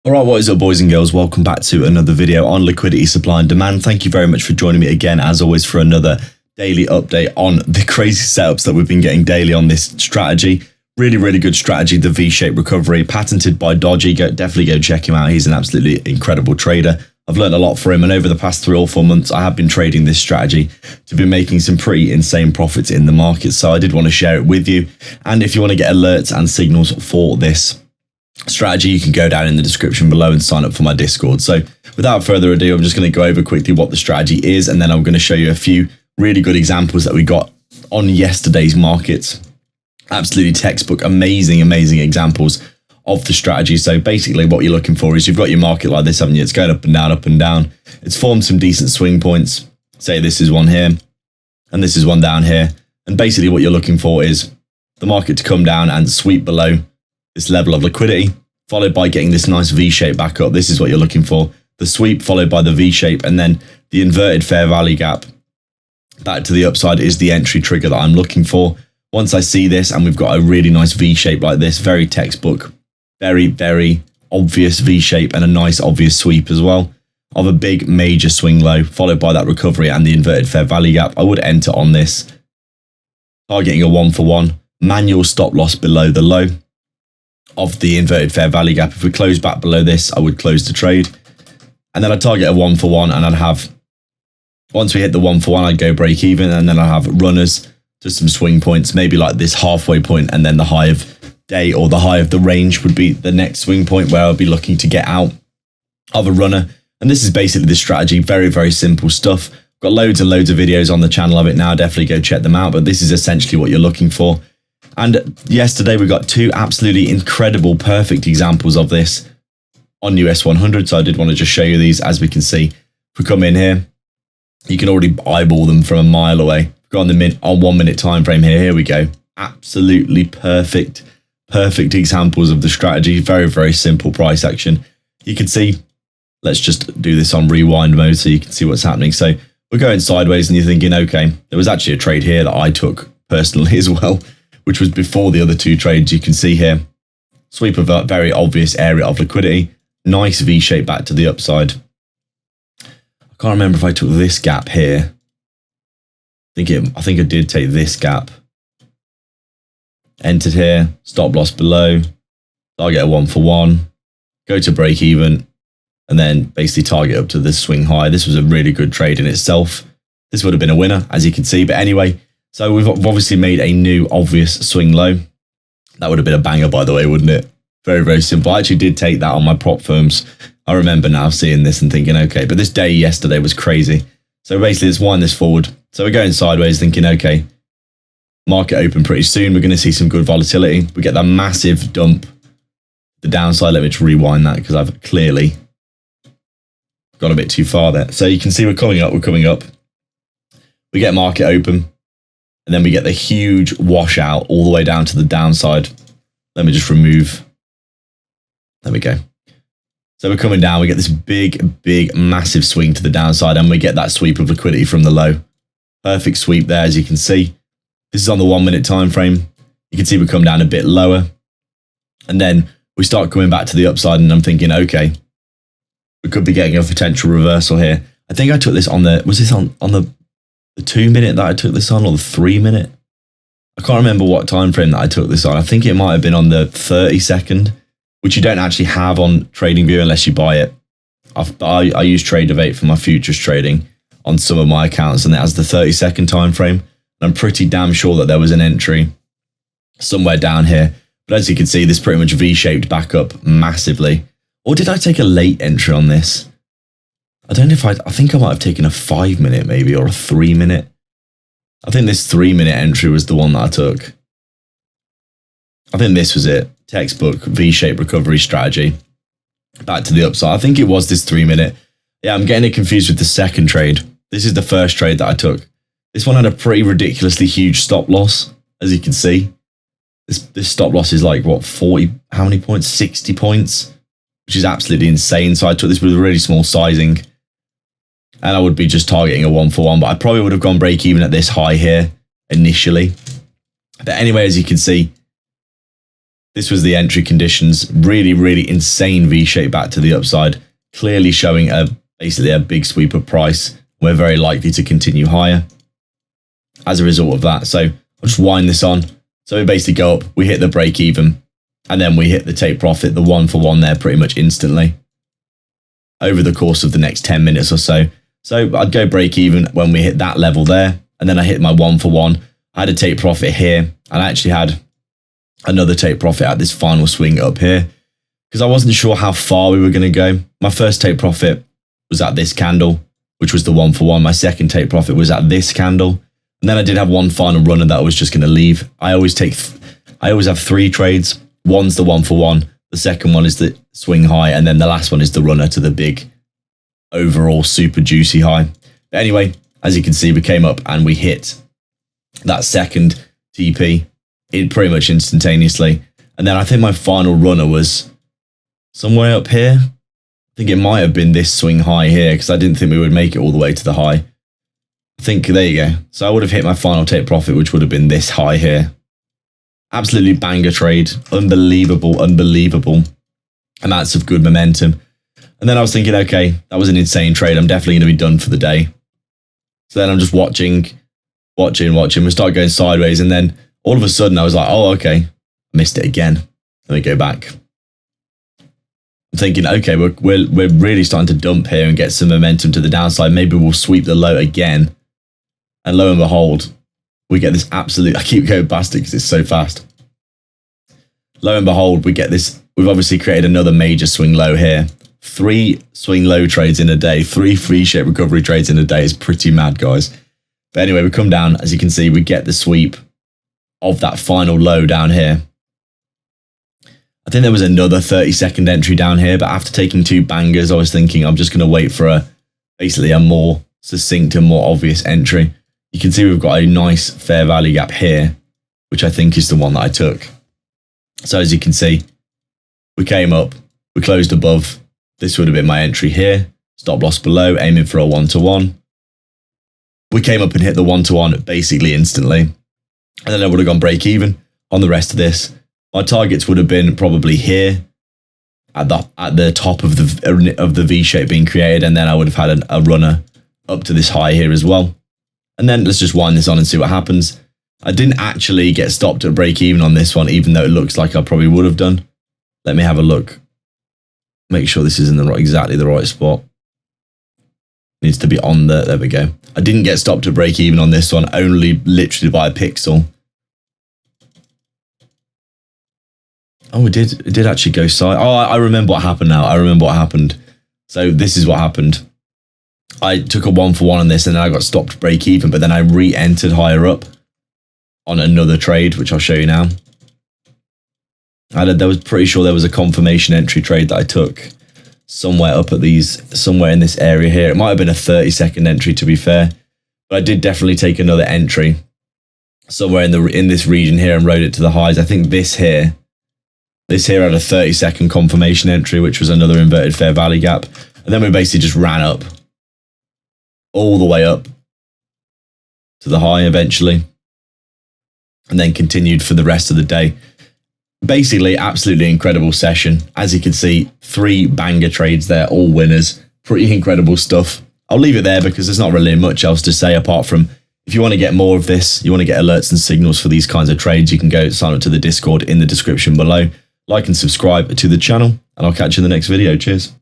Alright, what is up boys and girls, welcome back to another video on liquidity, supply and demand. Thank you very much for joining me again as always for another daily update on the crazy setups that we've been getting daily on this strategy. Really good strategy, the V-shaped recovery, patented by Dodgy. Definitely go check him out, he's an absolutely incredible trader. I've learned a lot from him, and over the past 3 or 4 months I have been trading this strategy to be making some pretty insane profits in the market, so I did want to share it with you. And if you want to get alerts and signals for this strategy, you can go down in the description below and sign up for my Discord. So without further ado, I'm just going to go over quickly what the strategy is, and then I'm going to show you a few really good examples that we got on yesterday's markets. Absolutely textbook, amazing examples of the strategy. So basically what you're looking for is you've got your market like this, haven't you? It's going up and down. It's formed some decent swing points. Say this is one here and this is one down here. And basically what you're looking for is the market to come down and sweep below this level of liquidity, followed by getting this nice V shape back up. This is what you're looking for. The sweep followed by the V shape, and then the inverted fair value gap back to the upside is the entry trigger that I'm looking for. Once I see this and we've got a really nice V shape like this, very textbook, very obvious V shape and a nice obvious sweep as well of a big major swing low, followed by that recovery and the inverted fair value gap, I would enter on this, targeting a 1-for-1 manual stop loss below the low of the inverted fair value gap. If we close back below this, I would close the trade, and then I'd target a 1-for-1, and I'd have, once we hit the 1-for-1, I'd go break even, and then I'd have runners to some swing points, maybe like this halfway point, and then the high of day or the high of the range would be the next swing point where I'll be looking to get out of a runner. And this is basically the strategy. Very simple stuff. Got loads and loads of videos on the channel of it now, definitely go check them out, but this is essentially what you're looking for. And yesterday we got 2 absolutely incredible, perfect examples of this on US 100. So I did want to just show you these. As we can see, if we come in here, you can already eyeball them from a mile away. Go on the 1 minute time frame here. Here we go. Absolutely perfect examples of the strategy. Very simple price action. You can see, let's just do this on rewind mode so you can see what's happening. So we're going sideways and you're thinking, okay, there was actually a trade here that I took personally as well, which was before the other 2 trades. You can see here, sweep of a very obvious area of liquidity, nice V shape back to the upside. I can't remember if I took this gap here. I think I did take this gap. Entered here, stop loss below, target a 1-for-1, go to break even, and then basically target up to this swing high. This was a really good trade in itself. This would have been a winner, as you can see. But anyway, so we've obviously made a new obvious swing low. That would have been a banger, by the way, wouldn't it? Very simple. I actually did take that on my prop firms. I remember now seeing this and thinking, okay, but this day yesterday was crazy. So basically, let's wind this forward. So we're going sideways thinking, okay, market open pretty soon. We're going to see some good volatility. We get that massive dump, the downside. Let me just rewind that because I've clearly gone a bit too far there. So you can see we're coming up. We get market open, and then we get the huge washout all the way down to the downside. Let me just remove. There we go. So we're coming down. We get this big, massive swing to the downside, and we get that sweep of liquidity from the low. Perfect sweep there, as you can see. This is on the 1 minute time frame. You can see we come down a bit lower, and then we start coming back to the upside, and I'm thinking, okay, we could be getting a potential reversal here. I think I took this on the, was this on the 2 minute that I took this on, or the 3 minute? I can't remember what time frame that I took this on. I think it might have been on the 30-second, which you don't actually have on TradingView unless you buy it. I use Tradeovate for my futures trading on some of my accounts, and it has the 30-second time frame. And I'm pretty damn sure that there was an entry somewhere down here. But as you can see, this pretty much V-shaped back up massively. Or did I take a late entry on this? I don't know if I think I might have taken a 5 minute maybe, or a 3 minute. I think this 3 minute entry was the one that I took. I think this was it. Textbook V-shaped recovery strategy. Back to the upside. I think it was this 3 minute. Yeah, I'm getting it confused with the second trade. This is the first trade that I took. This one had a pretty ridiculously huge stop loss, as you can see. This stop loss is like, what, 40, how many points? 60 points, which is absolutely insane. So I took this with a really small sizing, and I would be just targeting a 1-for-1, but I probably would have gone break even at this high here initially. But anyway, as you can see, This was the entry conditions. Really, really insane V-shape back to the upside, clearly showing basically a big sweep of price. We're very likely to continue higher as a result of that. So I'll just wind this on. So we basically go up, we hit the break even, and then we hit the take profit, the 1 for 1 there pretty much instantly over the course of the next 10 minutes or so. So I'd go break even when we hit that level there, and then I hit my 1 for 1. I had a take profit here, and I actually had another take profit at this final swing up here because I wasn't sure how far we were going to go. My first take profit was at this candle, which was the 1 for 1. My second take profit was at this candle. And then I did have one final runner that I was just going to leave. I always have 3 trades. One's the 1 for 1. The second one is the swing high. And then the last one is the runner to the big overall super juicy high. But anyway, as you can see, we came up and we hit that second TP pretty much instantaneously. And then I think my final runner was somewhere up here. I think it might have been this swing high here because I didn't think we would make it all the way to the high. I think, there you go. So I would have hit my final take profit, which would have been this high here. Absolutely banger trade. Unbelievable, unbelievable amounts of good momentum. And then I was thinking, okay, that was an insane trade. I'm definitely going to be done for the day. So then I'm just watching. We start going sideways. And then all of a sudden I was like, oh, okay, missed it again. Let me go back. I'm thinking, okay, we're really starting to dump here and get some momentum to the downside. Maybe we'll sweep the low again. And lo and behold, we get this absolute, I keep going past it because it's so fast. Lo and behold, we get this, we've obviously created another major swing low here. 3 swing low trades in a day, 3 free shape recovery trades in a day is pretty mad, guys. But anyway, we come down, as you can see, we get the sweep of that final low down here. I think there was another 30-second entry down here, but after taking 2 bangers, I was thinking I'm just going to wait for basically a more succinct and more obvious entry. You can see we've got a nice fair value gap here, which I think is the one that I took. So as you can see, we came up, we closed above. This would have been my entry here. Stop loss below, aiming for a 1-to-1. We came up and hit the 1-to-1 basically instantly. And then I would have gone break even on the rest of this. My targets would have been probably here at the top of the V shape being created. And then I would have had a runner up to this high here as well. And then let's just wind this on and see what happens. I didn't actually get stopped at break even on this one, even though it looks like I probably would have done. Let me have a look. Make sure this is in exactly the right spot. Needs to be on there we go. I didn't get stopped at break even on this one, only literally by a pixel. Oh, it did actually go side. Oh, I remember what happened now. I remember what happened. So this is what happened. I took a 1-for-1 on this and then I got stopped break even, but then I re-entered higher up on another trade, which I'll show you now. There was pretty sure there was a confirmation entry trade that I took somewhere up at somewhere in this area here. It might have been a 30-second entry to be fair, but I did definitely take another entry somewhere in this region here and rode it to the highs. I think this here had a 30-second confirmation entry, which was another inverted fair value gap. And then we basically just ran up all the way up to the high eventually, and then continued for the rest of the day. Basically, absolutely incredible session. As you can see, 3 banger trades there, all winners. Pretty incredible stuff. I'll leave it there because there's not really much else to say apart from if you want to get more of this, you want to get alerts and signals for these kinds of trades, you can go sign up to the Discord in the description below. Like and subscribe to the channel, and I'll catch you in the next video. Cheers.